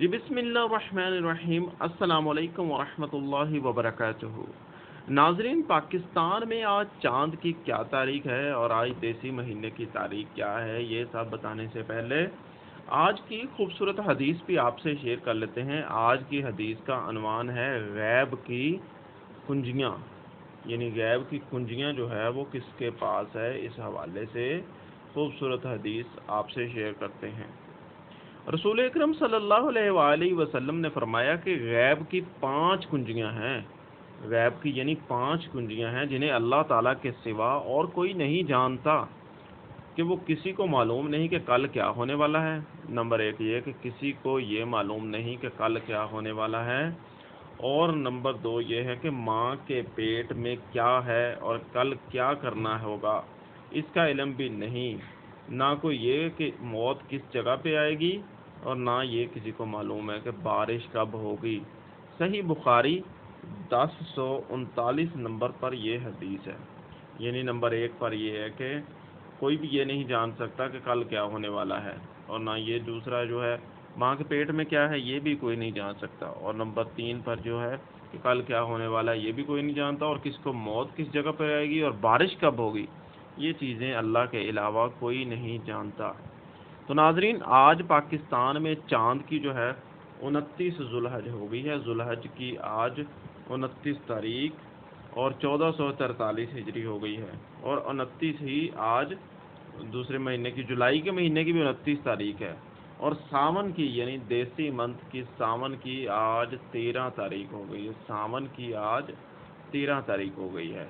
جی بسم اللہ الرحمن الرحیم، السلام علیکم ورحمۃ اللہ وبرکاتہ۔ ناظرین، پاکستان میں آج چاند کی کیا تاریخ ہے اور آج دیسی مہینے کی تاریخ کیا ہے، یہ سب بتانے سے پہلے آج کی خوبصورت حدیث بھی آپ سے شیئر کر لیتے ہیں۔ آج کی حدیث کا عنوان ہے غیب کی کنجیاں، یعنی غیب کی کنجیاں جو ہے وہ کس کے پاس ہے۔ اس حوالے سے خوبصورت حدیث آپ سے شیئر کرتے ہیں۔ رسول اکرم صلی اللہ علیہ وآلہ وسلم نے فرمایا کہ غیب کی 5 کنجیاں ہیں۔ غیب کی یعنی 5 کنجیاں ہیں جنہیں اللہ تعالیٰ کے سوا اور کوئی نہیں جانتا، کہ وہ کسی کو معلوم نہیں کہ کل کیا ہونے والا ہے۔ نمبر 1 یہ کہ کسی کو یہ معلوم نہیں کہ کل کیا ہونے والا ہے، اور نمبر 2 یہ ہے کہ ماں کے پیٹ میں کیا ہے اور کل کیا کرنا ہوگا، اس کا علم بھی نہیں۔ نہ کوئی یہ کہ موت کس جگہ پہ آئے گی، اور نہ یہ کسی کو معلوم ہے کہ بارش کب ہوگی۔ صحیح بخاری 1039 نمبر پر یہ حدیث ہے۔ یعنی نمبر 1 پر یہ ہے کہ کوئی بھی یہ نہیں جان سکتا کہ کل کیا ہونے والا ہے، اور نہ یہ دوسرا جو ہے ماں کے پیٹ میں کیا ہے یہ بھی کوئی نہیں جان سکتا، اور نمبر 3 پر جو ہے کہ کل کیا ہونے والا ہے یہ بھی کوئی نہیں جانتا، اور کس کو موت کس جگہ پہ آئے گی اور بارش کب ہوگی، یہ چیزیں اللہ کے علاوہ کوئی نہیں جانتا۔ تو ناظرین، آج پاکستان میں چاند کی جو ہے 29 ذوالحج ہو گئی ہے۔ ذوالحج کی آج 29 تاریخ اور 1443 ہجری ہو گئی ہے، اور 29 ہی آج دوسرے مہینے کی، جولائی کے مہینے کی بھی 29 تاریخ ہے، اور ساون کی یعنی دیسی منتھ کی ساون کی آج 13 تاریخ ہو گئی ہے۔ ساون کی آج 13 تاریخ ہو گئی ہے۔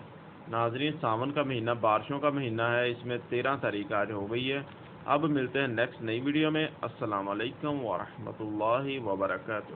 ناظرین، ساون کا مہینہ بارشوں کا مہینہ ہے، اس میں 13 تاریخ آج ہو گئی ہے۔ اب ملتے ہیں نیکسٹ نئی ویڈیو میں۔ السلام علیکم ورحمۃ اللہ وبرکاتہ۔